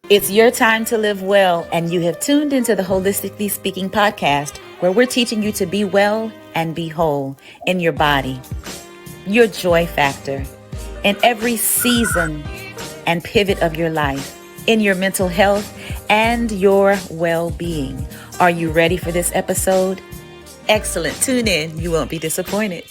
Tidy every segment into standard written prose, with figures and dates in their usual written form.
It's your time to live well, and you have tuned into the Holistically Speaking podcast, where we're teaching you to be well and be whole in your body, your joy factor, in every season and pivot of your life, in your mental health and your well-being. Are you ready for this episode? Excellent. Tune in. You won't be disappointed.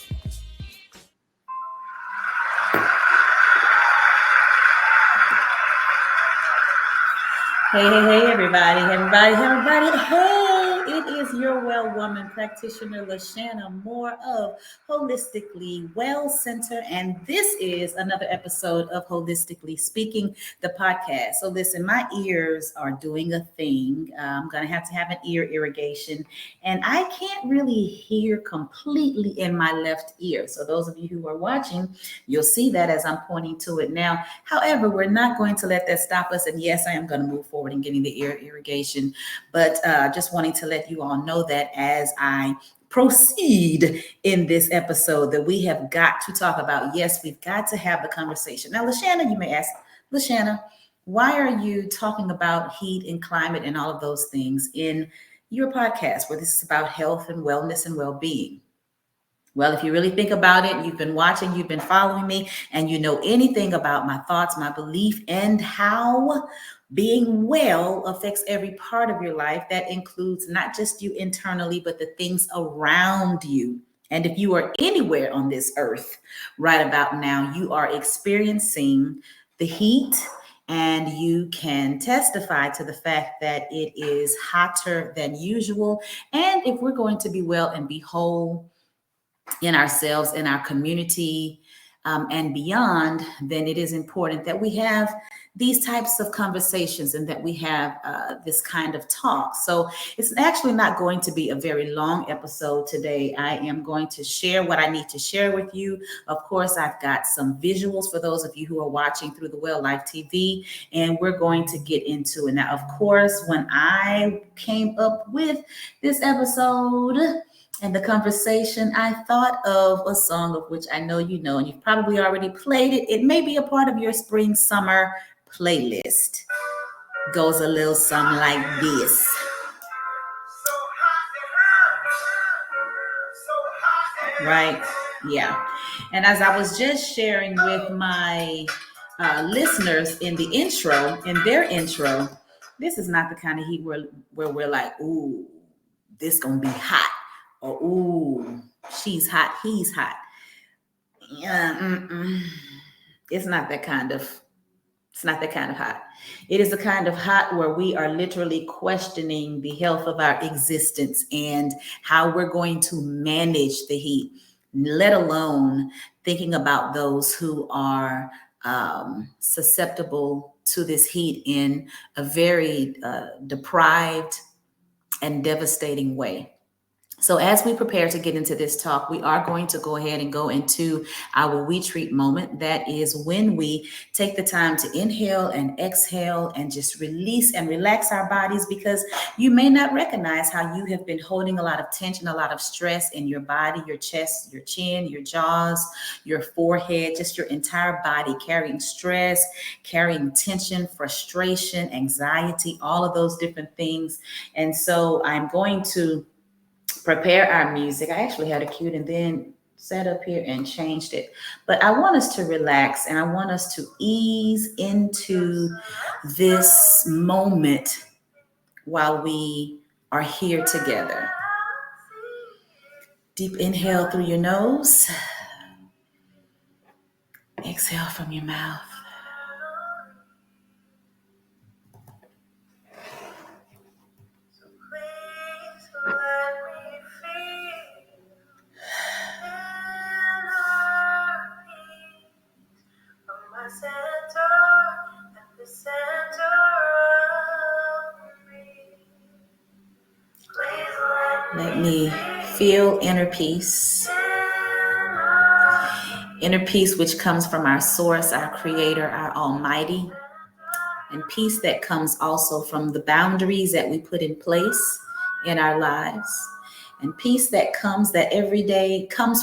Hey, everybody. Hey, it is your well woman practitioner, LaShanna Moore of Holistically Well Center. And this is another episode of Holistically Speaking, the podcast. So listen, my ears are doing a thing. I'm going to have an ear irrigation, and I can't really hear completely in my left ear. So those of you who are watching, you'll see that as I'm pointing to it now. However, we're not going to let that stop us. And yes, I am going to move forward in getting the ear irrigation, but just wanting to let you all know that as I proceed in this episode, that we have got to talk about, yes, we've got to have the conversation. Now, LaShanna, you may ask, LaShanna, why are you talking about heat and climate and all of those things in your podcast, where this is about health and wellness and well-being? Well, if you really think about it, you've been watching, you've been following me, and you know anything about my thoughts, my belief, and how being well affects every part of your life. That includes not just you internally, but the things around you. And if you are anywhere on this earth right about now, you are experiencing the heat, and you can testify to the fact that it is hotter than usual. And if we're going to be well and be whole in ourselves, in our community, and beyond, then it is important that we have these types of conversations and that we have this kind of talk. So it's actually not going to be a very long episode today. I am going to share what I need to share with you. Of course, I've got some visuals for those of you who are watching through the Well Life TV, and we're going to get into it. Now, of course, when I came up with this episode and the conversation, I thought of a song of which I know you know, and you've probably already played it. It may be a part of your spring, summer playlist. Goes a little something like this. Right? Yeah. And as I was just sharing with my listeners in the intro, in their intro, this is not the kind of heat where we're like, ooh, this gonna be hot. Or, ooh, she's hot, he's hot. Yeah, it's not that kind of hot. It is the kind of hot where we are literally questioning the health of our existence and how we're going to manage the heat, let alone thinking about those who are susceptible to this heat in a very deprived and devastating way. So as we prepare to get into this talk, we are going to go ahead and go into our WEtreat moment. That is when we take the time to inhale and exhale and just release and relax our bodies, because you may not recognize how you have been holding a lot of tension, a lot of stress in your body, your chest, your chin, your jaws, your forehead, just your entire body, carrying stress, carrying tension, frustration, anxiety, all of those different things. And so I'm going to prepare our music. I actually had it queued and then sat up here and changed it. But I want us to relax, and I want us to ease into this moment while we are here together. Deep inhale through your nose. Exhale from your mouth. Let me feel inner peace. Inner peace which comes from our source, our creator, our almighty. And peace that comes also from the boundaries that we put in place in our lives. And peace that comes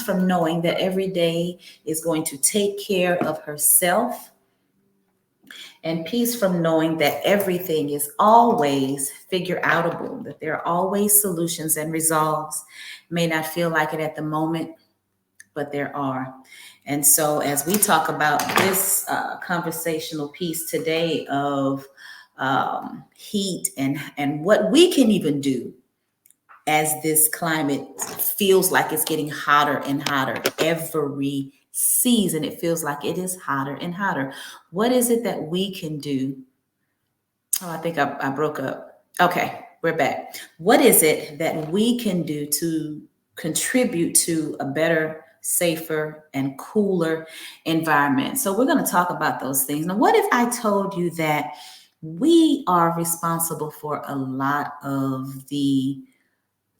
from knowing that every day is going to take care of herself, and peace from knowing that everything is always figure outable, that there are always solutions and resolves. May not feel like it at the moment, but there are. And so, as we talk about this conversational piece today of heat and what we can even do as this climate feels like it's getting hotter and hotter every season, it feels like it is hotter and hotter. What is it that we can do? Oh, I think I broke up. Okay, we're back. What is it that we can do to contribute to a better, safer, and cooler environment? So, we're going to talk about those things. Now, what if I told you that we are responsible for a lot of the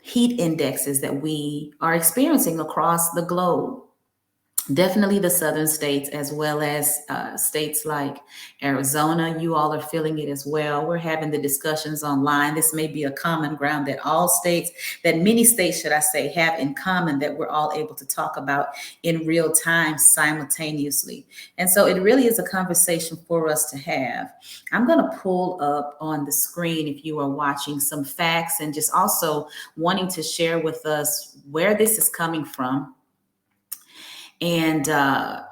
heat indexes that we are experiencing across the globe? Definitely the southern states, as well as states like Arizona. You all are feeling it as well. We're having the discussions online. This may be a common ground that all states, that many states, should I say, have in common, that we're all able to talk about in real time simultaneously. And so it really is a conversation for us to have. I'm going to pull up on the screen, if you are watching, some facts, and just also wanting to share with us where this is coming from, and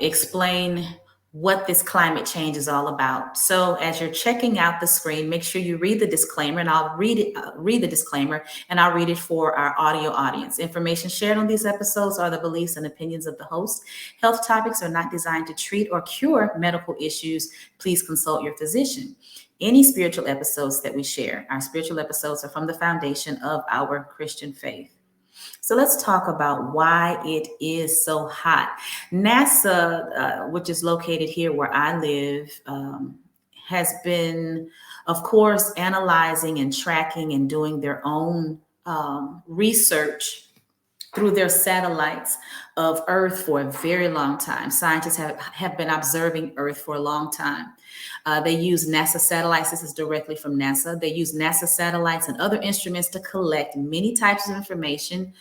explain what this climate change is all about. So as you're checking out the screen, make sure you read the disclaimer, and I'll read the disclaimer, and I'll read it for our audio audience. Information shared on these episodes are the beliefs and opinions of the host. Health topics are not designed to treat or cure medical issues. Please consult your physician. Any spiritual episodes that we share, our spiritual episodes, are from the foundation of our Christian faith. So let's talk about why it is so hot. NASA, which is located here where I live, has been, of course, analyzing and tracking and doing their own research through their satellites of Earth for a very long time. Scientists have been observing Earth for a long time. They use NASA satellites. This is directly from NASA. They use NASA satellites and other instruments to collect many types of information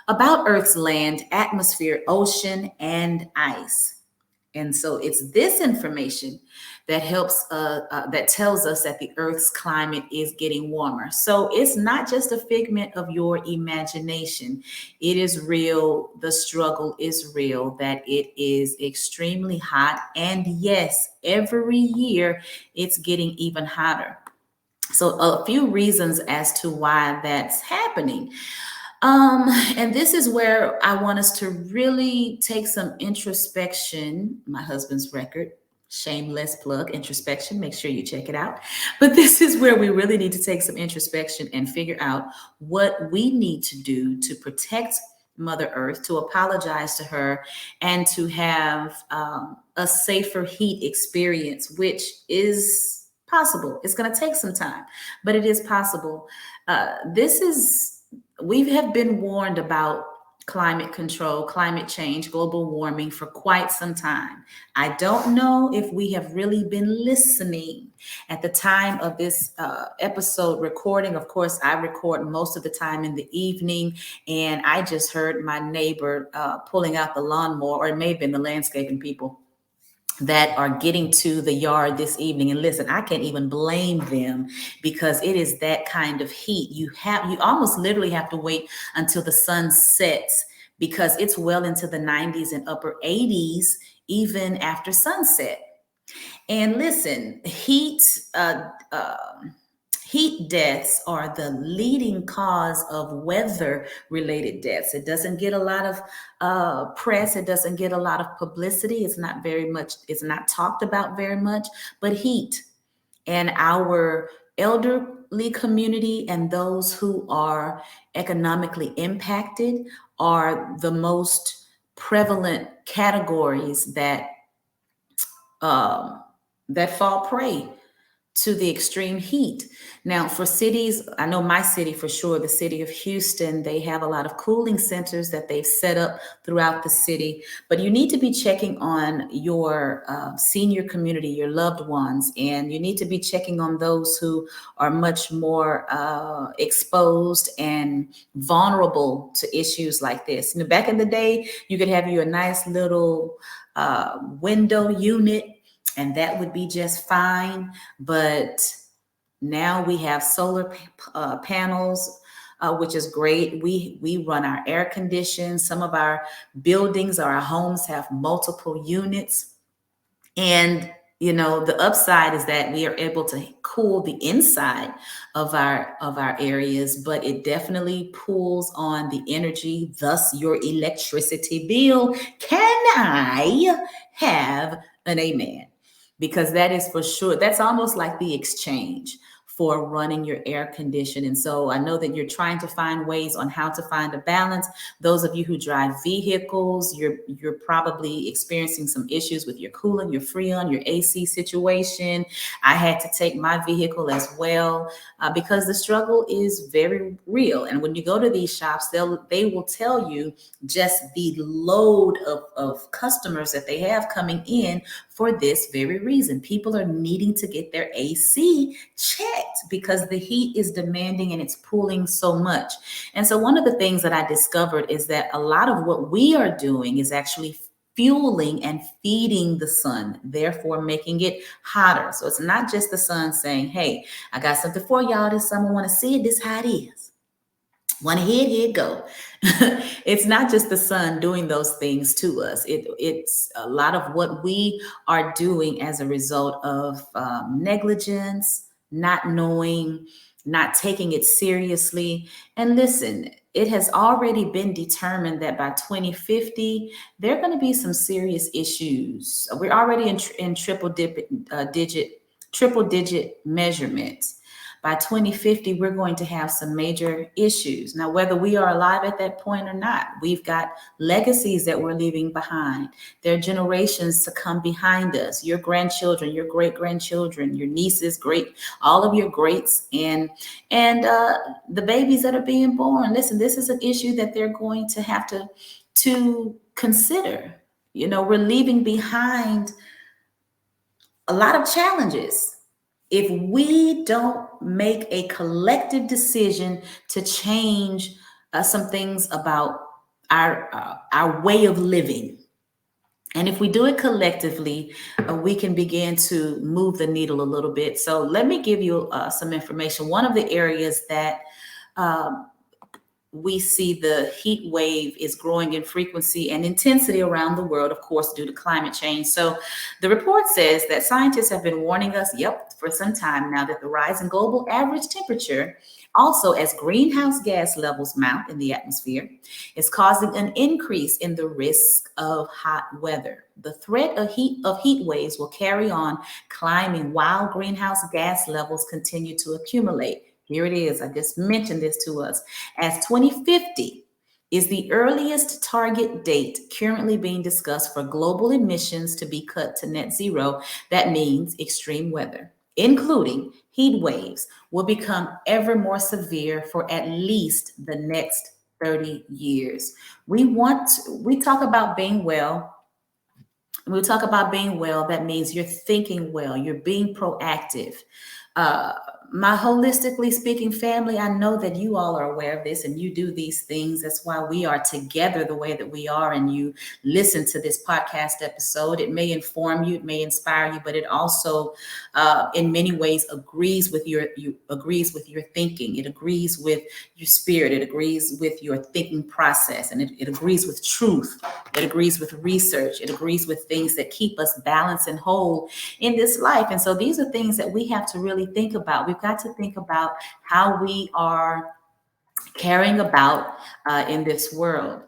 about Earth's land, atmosphere, ocean, and ice. And so it's this information that that tells us that the Earth's climate is getting warmer. So it's not just a figment of your imagination. It is real. The struggle is real, that it is extremely hot. And yes, every year it's getting even hotter. So a few reasons as to why that's happening. And this is where I want us to really take some introspection. My husband's record, shameless plug, introspection. Make sure you check it out. But this is where we really need to take some introspection and figure out what we need to do to protect Mother Earth, to apologize to her, and to have a safer heat experience, which is possible. It's going to take some time, but it is possible. We have been warned about climate control, climate change, global warming for quite some time. I don't know if we have really been listening. At the time of this episode recording, of course, I record most of the time in the evening, and I just heard my neighbor pulling out the lawnmower, or it may have been the landscaping people that are getting to the yard this evening. And listen, I can't even blame them, because it is that kind of heat. You almost literally have to wait until the sun sets, because it's well into the 90s and upper 80s even after sunset. And listen, heat deaths are the leading cause of weather related deaths. It doesn't get a lot of press. It doesn't get a lot of publicity. It's not talked about very much, but heat, and our elderly community and those who are economically impacted are the most prevalent categories that fall prey to the extreme heat. Now, for cities, I know my city for sure, the city of Houston, they have a lot of cooling centers that they've set up throughout the city. But you need to be checking on your senior community, your loved ones, and you need to be checking on those who are much more exposed and vulnerable to issues like this. Back in the day, you could have you a nice little window unit and that would be just fine. But now we have solar panels, which is great. We run our air conditions. Some of our buildings or our homes have multiple units. And the upside is that we are able to cool the inside of our areas, but it definitely pulls on the energy, thus your electricity bill. Can I have an amen? Because that is for sure. That's almost like the exchange for running your air condition. And so I know that you're trying to find ways on how to find a balance. Those of you who drive vehicles, you're probably experiencing some issues with your coolant, your Freon, your AC situation. I had to take my vehicle as well, because the struggle is very real. And when you go to these shops, they will tell you just the load of customers that they have coming in for this very reason. People are needing to get their AC checked because the heat is demanding and it's pulling so much. And so one of the things that I discovered is that a lot of what we are doing is actually fueling and feeding the sun, therefore making it hotter. So it's not just the sun saying, hey, I got something for y'all this summer. Want to see it? This how it is. Want to here go. It's not just the sun doing those things to us. It's a lot of what we are doing as a result of negligence, not knowing, not taking it seriously. And listen, it has already been determined that by 2050, there are going to be some serious issues. We're already in triple digit measurements. By 2050, we're going to have some major issues. Now, whether we are alive at that point or not, we've got legacies that we're leaving behind. There are generations to come behind us, your grandchildren, your great-grandchildren, your nieces, all of your greats, and the babies that are being born. Listen, this is an issue that they're going to have to consider. We're leaving behind a lot of challenges if we don't make a collective decision to change some things about our way of living. And if we do it collectively, we can begin to move the needle a little bit. So let me give you some information. One of the areas that we see the heat wave is growing in frequency and intensity around the world, of course, due to climate change. So the report says that scientists have been warning us, for some time now, that the rise in global average temperature, also as greenhouse gas levels mount in the atmosphere, is causing an increase in the risk of hot weather. The threat of heat waves will carry on climbing while greenhouse gas levels continue to accumulate. Here it is. I just mentioned this to us. As 2050 is the earliest target date currently being discussed for global emissions to be cut to net zero. That means extreme weather, including heat waves, will become ever more severe for at least the next 30 years. We talk about being well. When we talk about being well, that means you're thinking well, you're being proactive. My holistically speaking family, I know that you all are aware of this and you do these things. That's why we are together the way that we are. And you listen to this podcast episode. It may inform you, it may inspire you, but it also, in many ways, agrees with your thinking. It agrees with your spirit. It agrees with your thinking process, and it agrees with truth. It agrees with research. It agrees with things that keep us balanced and whole in this life. And so these are things that we have to really think about. We've got to think about how we are carrying about in this world.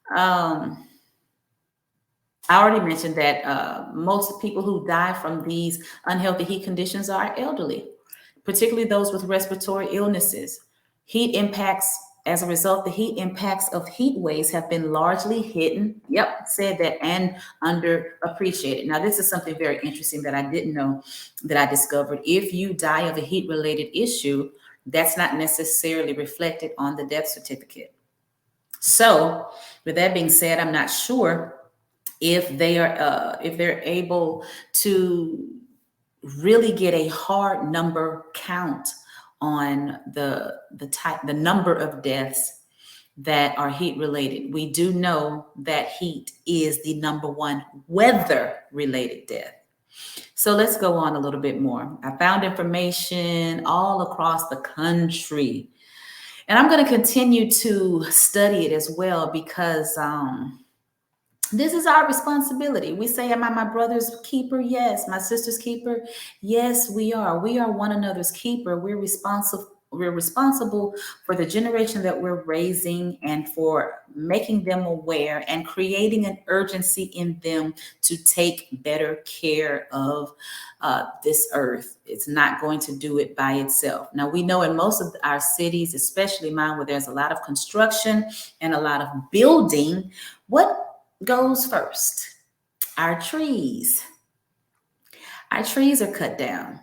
I already mentioned that most people who die from these unhealthy heat conditions are elderly, particularly those with respiratory illnesses. Heat impacts, as a result, the heat impacts of heat waves have been largely hidden, said that, and underappreciated. Now, this is something very interesting that I didn't know, that I discovered. If you die of a heat-related issue, that's not necessarily reflected on the death certificate. So, with that being said, I'm not sure if they're able to really get a hard number count on the number of deaths that are heat related. We do know that heat is the number one weather related death. So let's go on a little bit more. I found information all across the country, and I'm going to continue to study it as well because this is our responsibility. We say, am I my brother's keeper? Yes. My sister's keeper? Yes, we are. We are one another's keeper. We're responsible for the generation that we're raising and for making them aware and creating an urgency in them to take better care of this earth. It's not going to do it by itself. Now, we know in most of our cities, especially mine, where there's a lot of construction and a lot of building, what goes first? Our trees. Our trees are cut down.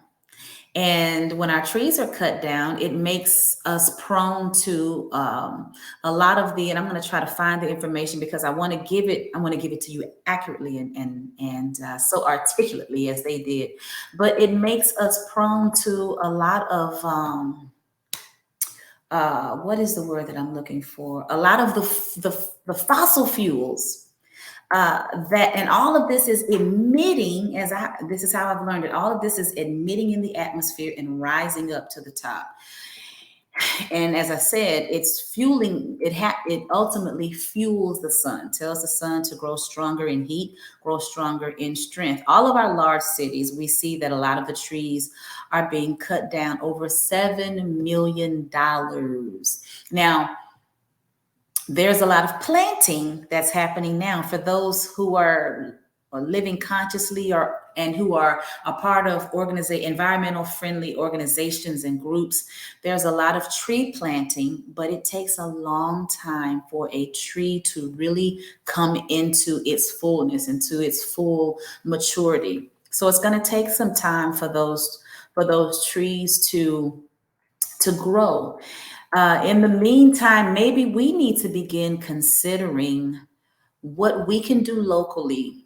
And when our trees are cut down, it makes us prone to a lot of the, and I'm going to try to find the information because I want to give it to you accurately and so articulately as they did. But it makes us prone to a lot of, what is the word that I'm looking for? A lot of the fossil fuels that, and all of this is emitting, this is how I've learned it. All of this is emitting in the atmosphere and rising up to the top. And as I said, it's fueling, it ultimately fuels the sun, tells the sun to grow stronger in heat, grow stronger in strength. All of our large cities, we see that a lot of the trees are being cut down, over $7 million. Now, there's a lot of planting that's happening now for those who are living consciously and who are a part of environmental friendly organizations and groups. There's a lot of tree planting, but it takes a long time for a tree to really come into its fullness, into its full maturity. So it's going to take some time for those trees to grow. In the meantime, maybe we need to begin considering what we can do locally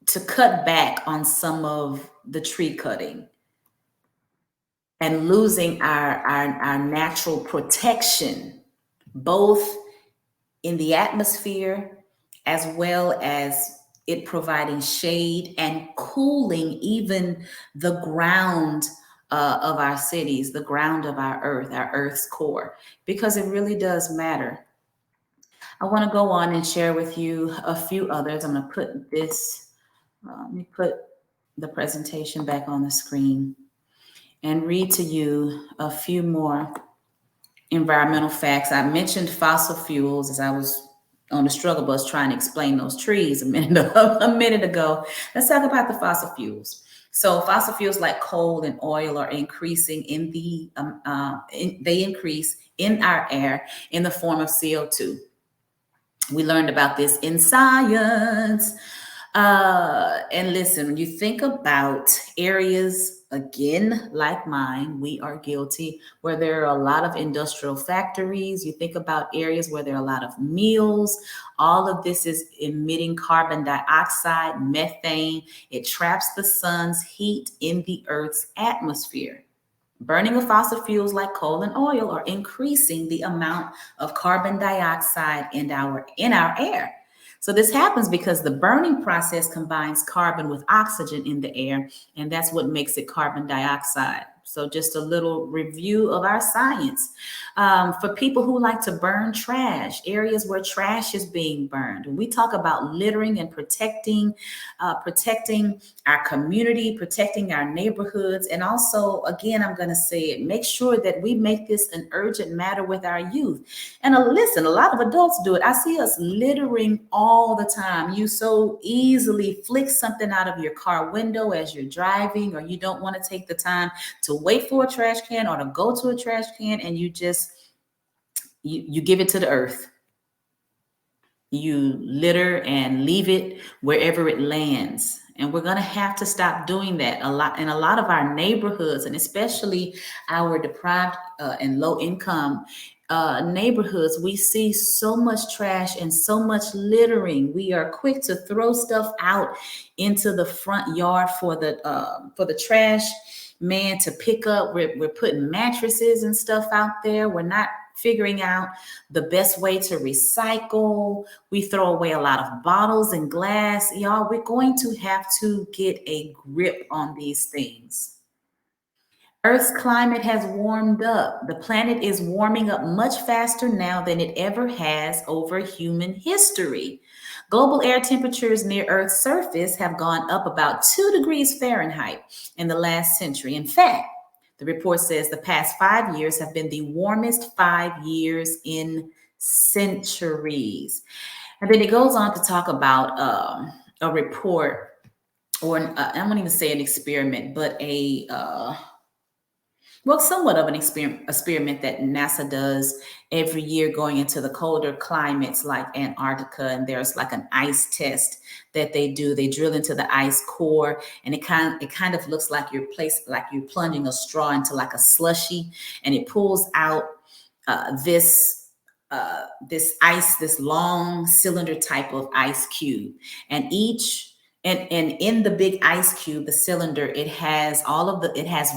to cut back on some of the tree cutting and losing our natural protection, both in the atmosphere as well as it providing shade and cooling even the ground of our cities, the ground of our Earth's core, because it really does matter. I want to go on and share with you a few others. I'm going to put this, let me put the presentation back on the screen and read to you a few more environmental facts. I mentioned fossil fuels as I was on the struggle bus trying to explain those trees a minute ago. Let's talk about the fossil fuels. So fossil fuels like coal and oil are increasing they increase in our air in the form of CO2. We learned about this in science. And listen, when you think about areas, again, like mine, we are guilty, where there are a lot of industrial factories. You think about areas where there are a lot of mills. All of this is emitting carbon dioxide, methane. It traps the sun's heat in the Earth's atmosphere. Burning of fossil fuels like coal and oil are increasing the amount of carbon dioxide in our air. So this happens because the burning process combines carbon with oxygen in the air, and that's what makes it carbon dioxide. So just a little review of our science. For people who like to burn trash, areas where trash is being burned. When we talk about littering and protecting our community, protecting our neighborhoods, and also, again, I'm going to say it, make sure that we make this an urgent matter with our youth. And listen, a lot of adults do it. I see us littering all the time. You so easily flick something out of your car window as you're driving, or you don't want to take the time to wait for a trash can or to go to a trash can, and you just you give it to the earth. You litter and leave it wherever it lands. And we're going to have to stop doing that a lot in a lot of our neighborhoods, and especially our deprived and low income neighborhoods. We see so much trash and so much littering. We are quick to throw stuff out into the front yard for the trash man to pick up. We're putting mattresses and stuff out there. We're not figuring out the best way to recycle. We throw away a lot of bottles and glass. Y'all, we're going to have to get a grip on these things. Earth's climate has warmed up. The planet is warming up much faster now than it ever has over human history. Global air temperatures near Earth's surface have gone up about 2 degrees Fahrenheit in the last century. In fact, the report says the past 5 years have been the warmest 5 years in centuries. And then it goes on to talk about a report, or I won't even say an experiment, but somewhat of an experiment that NASA does every year going into the colder climates like Antarctica. And there's like an ice test that they do. They drill into the ice core, and it kind of looks like you're plunging a straw into like a slushy, and it pulls out this ice, this long cylinder type of ice cube, and each and in the big ice cube, the cylinder, it has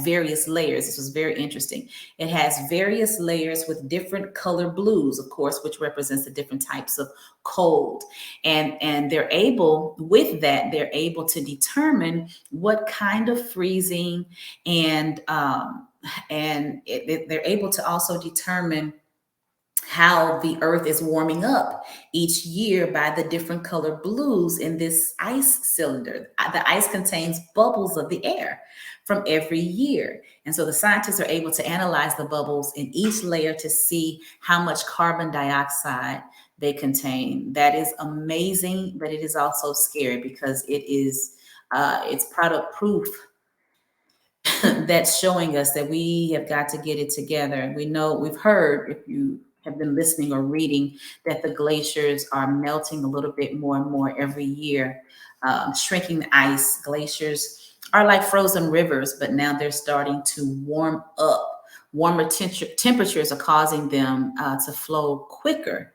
various layers. This was very interesting. It has various layers with different color blues, of course, which represents the different types of cold. And they're able to determine what kind of freezing, and they're able to also determine how the earth is warming up each year by the different color blues in this ice cylinder. The ice contains bubbles of the air from every year. And so the scientists are able to analyze the bubbles in each layer to see how much carbon dioxide they contain. That is amazing, but it is also scary because it's product proof that's showing us that we have got to get it together. We've heard, if you have been listening or reading, that the glaciers are melting a little bit more and more every year, shrinking the ice. Glaciers are like frozen rivers, but now they're starting to warm up. Warmer temperatures are causing them to flow quicker.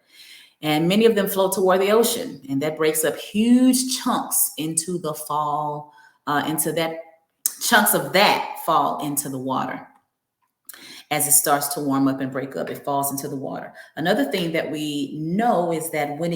And many of them flow toward the ocean, and that breaks up huge chunks into the fall, into that chunks of that fall into the water. As it starts to warm up and break up, it falls into the water. Another thing that we know is that when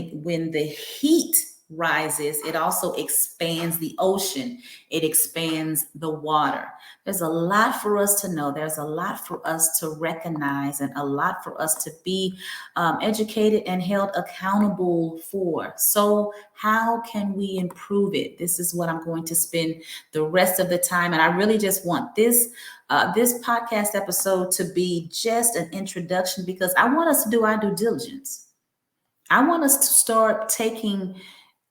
the heat rises, it also expands the ocean. It expands the water. There's a lot for us to know. There's a lot for us to recognize, and a lot for us to be educated and held accountable for. So how can we improve it? This is what I'm going to spend the rest of the time. And I really just want this podcast episode to be just an introduction, because I want us to do our due diligence. I want us to start taking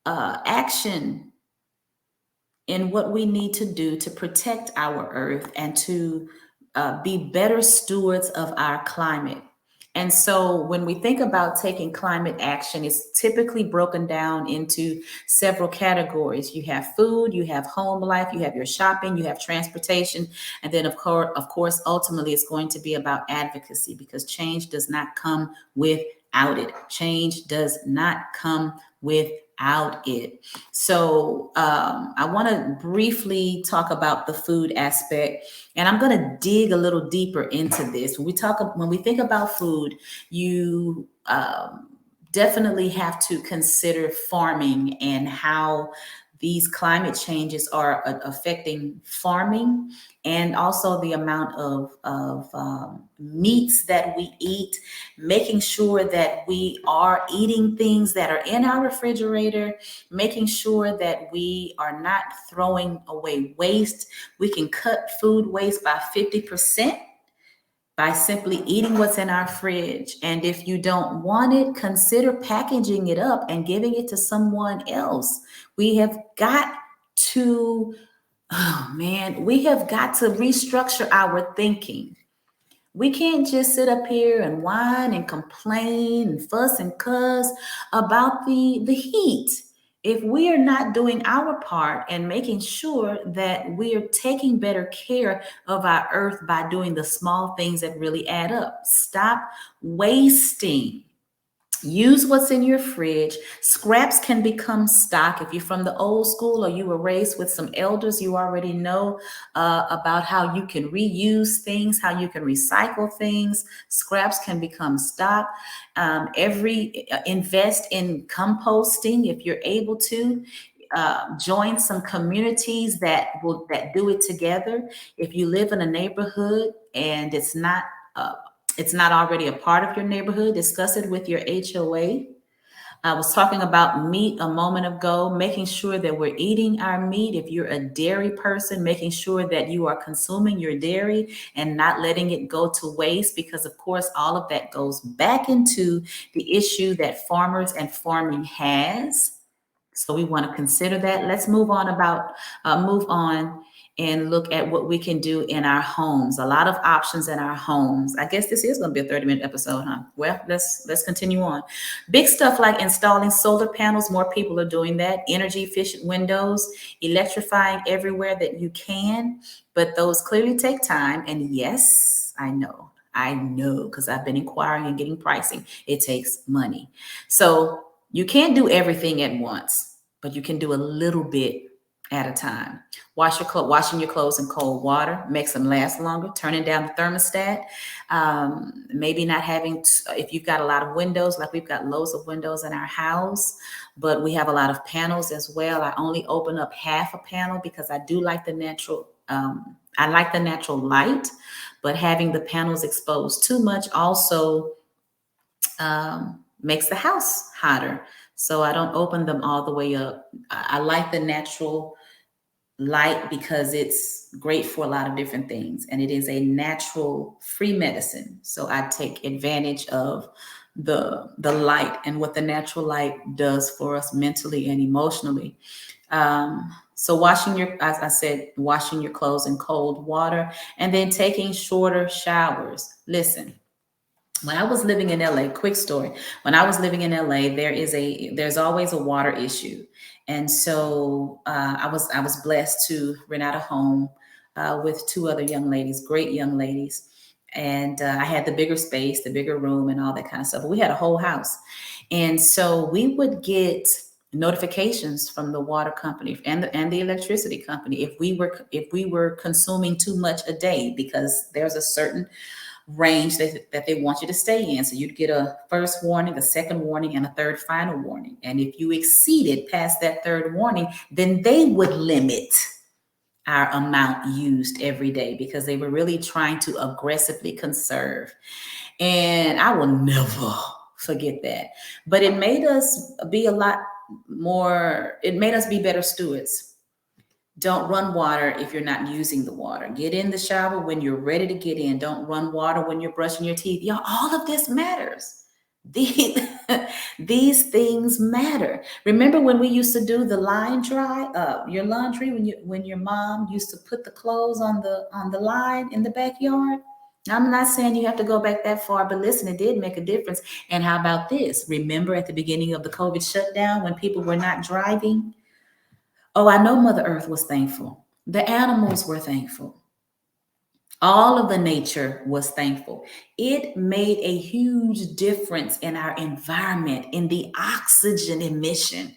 action in what we need to do to protect our earth and to be better stewards of our climate. And so when we think about taking climate action, it's typically broken down into several categories. You have food, you have home life, you have your shopping, you have transportation, and then of course, ultimately it's going to be about advocacy, because change does not come without it. Change does not come without it. So I want to briefly talk about the food aspect, and I'm going to dig a little deeper into this. When we think about food, you definitely have to consider farming and how these climate changes are affecting farming, and also the amount of meats that we eat, making sure that we are eating things that are in our refrigerator, making sure that we are not throwing away waste. We can cut food waste by 50% by simply eating what's in our fridge. And if you don't want it, consider packaging it up and giving it to someone else. We have got to, we have got to restructure our thinking. We can't just sit up here and whine and complain and fuss and cuss about the heat if we are not doing our part and making sure that we are taking better care of our earth by doing the small things that really add up. Stop wasting. Use what's in your fridge. Scraps can become stock. If you're from the old school or you were raised with some elders, you already know about how you can reuse things, how you can recycle things. Scraps can become stock. Every invest in composting if you're able to. Join some communities that do it together. If you live in a neighborhood and it's not already a part of your neighborhood, discuss it with your HOA. I was talking about meat a moment ago, making sure that we're eating our meat. If you're a dairy person, making sure that you are consuming your dairy and not letting it go to waste, because of course, all of that goes back into the issue that farmers and farming has. So we want to consider that. Let's move on and look at what we can do in our homes. A lot of options in our homes. I guess this is going to be a 30-minute episode, huh? Well, let's continue on. Big stuff like installing solar panels. More people are doing that. Energy efficient windows, electrifying everywhere that you can. But those clearly take time. And yes, I know. I know because I've been inquiring and getting pricing. It takes money. So you can't do everything at once, but you can do a little bit at a time. Washing your clothes in cold water makes them last longer. Turning down the thermostat, maybe not having. If you've got a lot of windows, like we've got loads of windows in our house, but we have a lot of panels as well. I only open up half a panel because I do like the natural. I like the natural light, but having the panels exposed too much also makes the house hotter. So I don't open them all the way up. I like the natural light because it's great for a lot of different things. And it is a natural free medicine. So I take advantage of the light and what the natural light does for us mentally and emotionally. So as I said, washing your clothes in cold water and then taking shorter showers. Listen, when I was living in LA, quick story. When I was living in LA, there's always a water issue, and so I was blessed to rent out a home with two other young ladies, great young ladies, and I had the bigger space, the bigger room, and all that kind of stuff. But we had a whole house, and so we would get notifications from the water company and the electricity company if we were consuming too much a day, because there's a certain range that they want you to stay in. So you'd get a first warning, a second warning, and a third final warning. And if you exceeded past that third warning, then they would limit our amount used every day because they were really trying to aggressively conserve. And I will never forget that. But it made us be it made us be better stewards. Don't run water if you're not using the water. Get in the shower when you're ready to get in. Don't run water when you're brushing your teeth. Y'all, all of this matters. These, these things matter. Remember when we used to do the line dry, your laundry, when your mom used to put the clothes on the line in the backyard? I'm not saying you have to go back that far, but listen, it did make a difference. And how about this? Remember at the beginning of the COVID shutdown when people were not driving? Oh, I know Mother Earth was thankful. The animals were thankful. All of the nature was thankful. It made a huge difference in our environment, in the oxygen emission.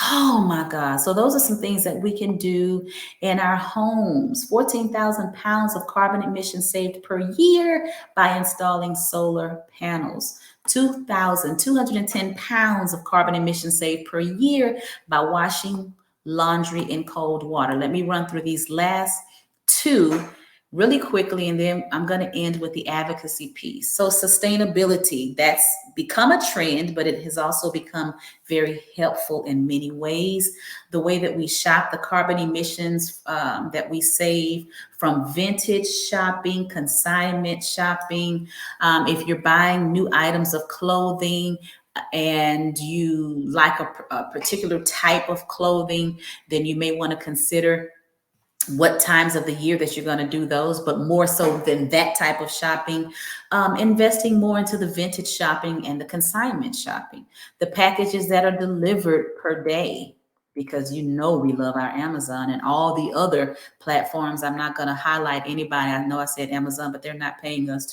Oh my God. So those are some things that we can do in our homes. 14,000 pounds of carbon emissions saved per year by installing solar panels. 2,210 pounds of carbon emissions saved per year by washing laundry in cold water. Let me run through these last two really quickly, and then I'm going to end with the advocacy piece. So sustainability, that's become a trend, but it has also become very helpful in many ways. The way that we shop, the carbon emissions that we save from vintage shopping, consignment shopping. If you're buying new items of clothing, and you like a particular type of clothing, then you may want to consider what times of the year that you're going to do those, but more so than that type of shopping, investing more into the vintage shopping and the consignment shopping, the packages that are delivered per day. because you know we love our Amazon and all the other platforms. I'm not going to highlight anybody. I know I said Amazon, but they're not paying us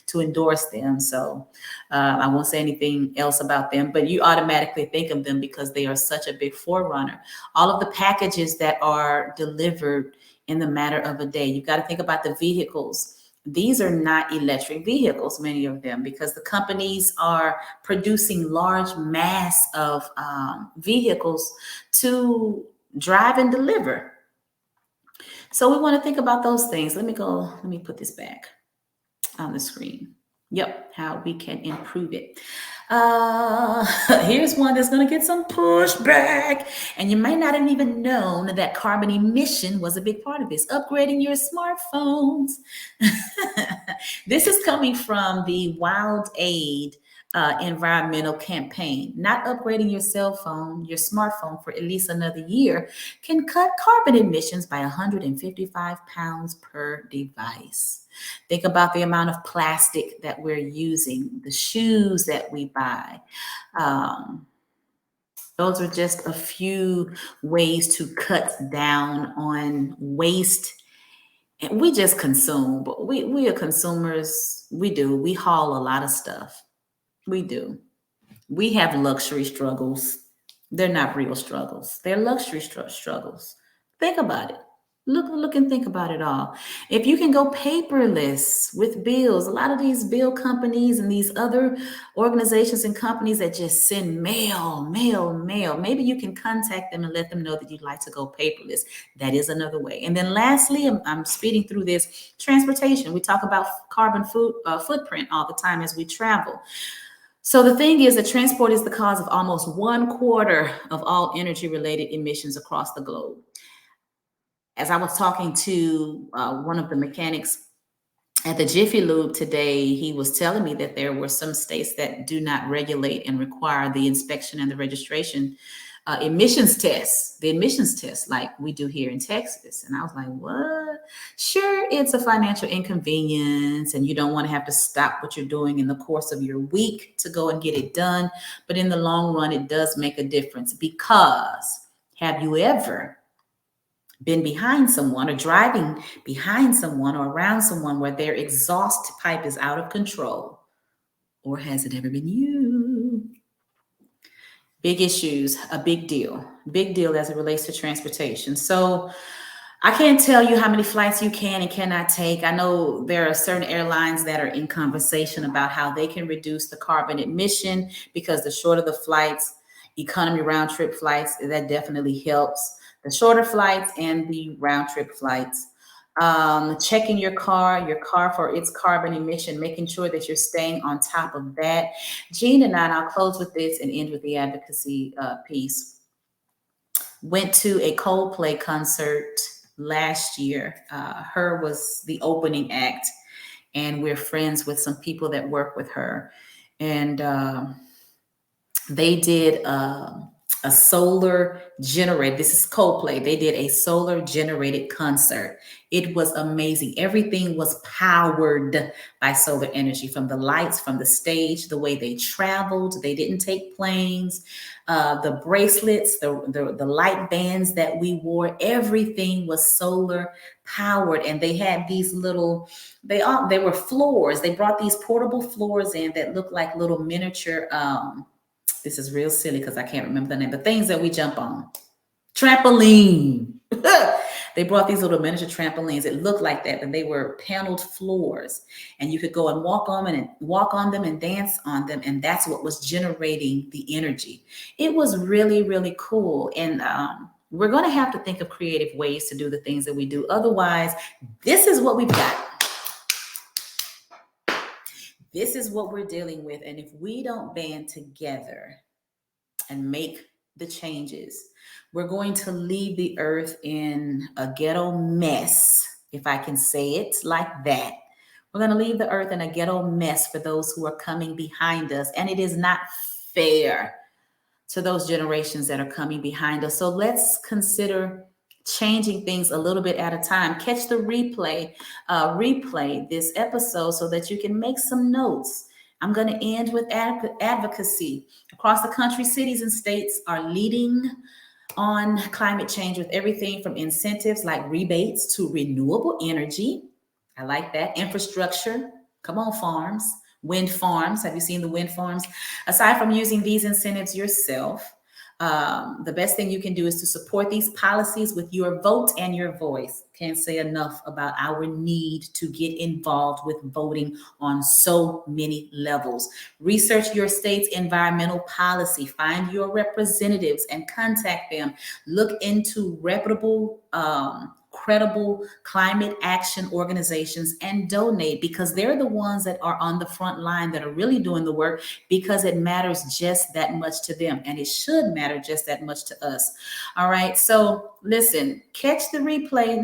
to endorse them. So I won't say anything else about them, but you automatically think of them because they are such a big forerunner. All of the packages that are delivered in the matter of a day, you've got to think about the vehicles. These are not electric vehicles, many of them, because the companies are producing large mass of vehicles to drive and deliver. So we want to think about those things. Let me put this back on the screen. Yep, how we can improve it. Here's one that's going to get some pushback, and you might not have even known that carbon emission was a big part of this. Upgrading your smartphones. This is coming from the Wild Aid environmental campaign. Not upgrading your cell phone, your smartphone for at least another year can cut carbon emissions by 155 pounds per device. Think about the amount of plastic that we're using, the shoes that we buy. Those are just a few ways to cut down on waste. And we just consume, but we are consumers. We haul a lot of stuff. We do. We have luxury struggles. They're not real struggles. They're luxury struggles. Think about it. Look and think about it all. If you can go paperless with bills, a lot of these bill companies and these other organizations and companies that just send mail, maybe you can contact them and let them know that you'd like to go paperless. That is another way. And then lastly, I'm speeding through this, transportation. We talk about carbon footprint all the time as we travel. So the thing is that transport is the cause of almost 1/4 of all energy-related emissions across the globe. As I was talking to one of the mechanics at the Jiffy Lube today, he was telling me that there were some states that do not regulate and require the inspection and the registration the emissions test like we do here in Texas. And I was like, what? Sure, it's a financial inconvenience and you don't want to have to stop what you're doing in the course of your week to go and get it done. But in the long run, it does make a difference, because have you ever been behind someone or driving behind someone or around someone where their exhaust pipe is out of control? Or has it ever been you? Big issues, a big deal as it relates to transportation. So I can't tell you how many flights you can and cannot take. I know there are certain airlines that are in conversation about how they can reduce the carbon emission, because the shorter the flights, economy round trip flights, that definitely helps. The shorter flights and the round trip flights. Checking your car for its carbon emission, making sure that you're staying on top of that. Jean and I'll close with this and end with the advocacy piece. Went to a Coldplay concert last year. Her was the opening act, and we're friends with some people that work with her. And they did a solar generated. This is Coldplay. They did a solar generated concert. It was amazing. Everything was powered by solar energy, from the lights, from the stage, the way they traveled. They didn't take planes. The bracelets, the light bands that we wore, everything was solar powered. And they had these little, they were floors. They brought these portable floors in that looked like little miniature, this is real silly because I can't remember the name, the things that we jump on. Trampoline. They brought these little miniature trampolines. It looked like that, and they were paneled floors, and you could go and walk on them and dance on them, and that's what was generating the energy. It was really, really cool. And we're going to have to think of creative ways to do the things that we do. Otherwise, this is what we've got. This is what we're dealing with. And if we don't band together and make the changes, we're going to leave the earth in a ghetto mess, if I can say it like that. We're going to leave the earth in a ghetto mess for those who are coming behind us. And it is not fair to those generations that are coming behind us. So let's consider changing things a little bit at a time. Catch the replay this episode so that you can make some notes. I'm going to end with advocacy. Across the country, cities and states are leading on climate change with everything from incentives like rebates to renewable energy. I like that. Infrastructure. Come on, farms. Wind farms. Have you seen the wind farms? Aside from using these incentives yourself, the best thing you can do is to support these policies with your vote and your voice. Can't say enough about our need to get involved with voting on so many levels. Research your state's environmental policy, find your representatives and contact them. Look into reputable, credible climate action organizations and donate, because they're the ones that are on the front line that are really doing the work, because it matters just that much to them, and it should matter just that much to us. All right, so listen, replay,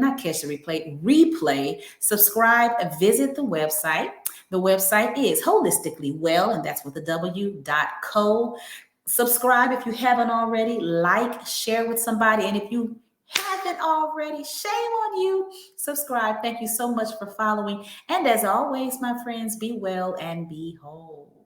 subscribe, visit the website. The website is holistically well, and that's with the w.co. Subscribe if you haven't already, like, share with somebody, and if you haven't already, shame on you. Subscribe. Thank you so much for following. And as always, my friends, be well and be whole.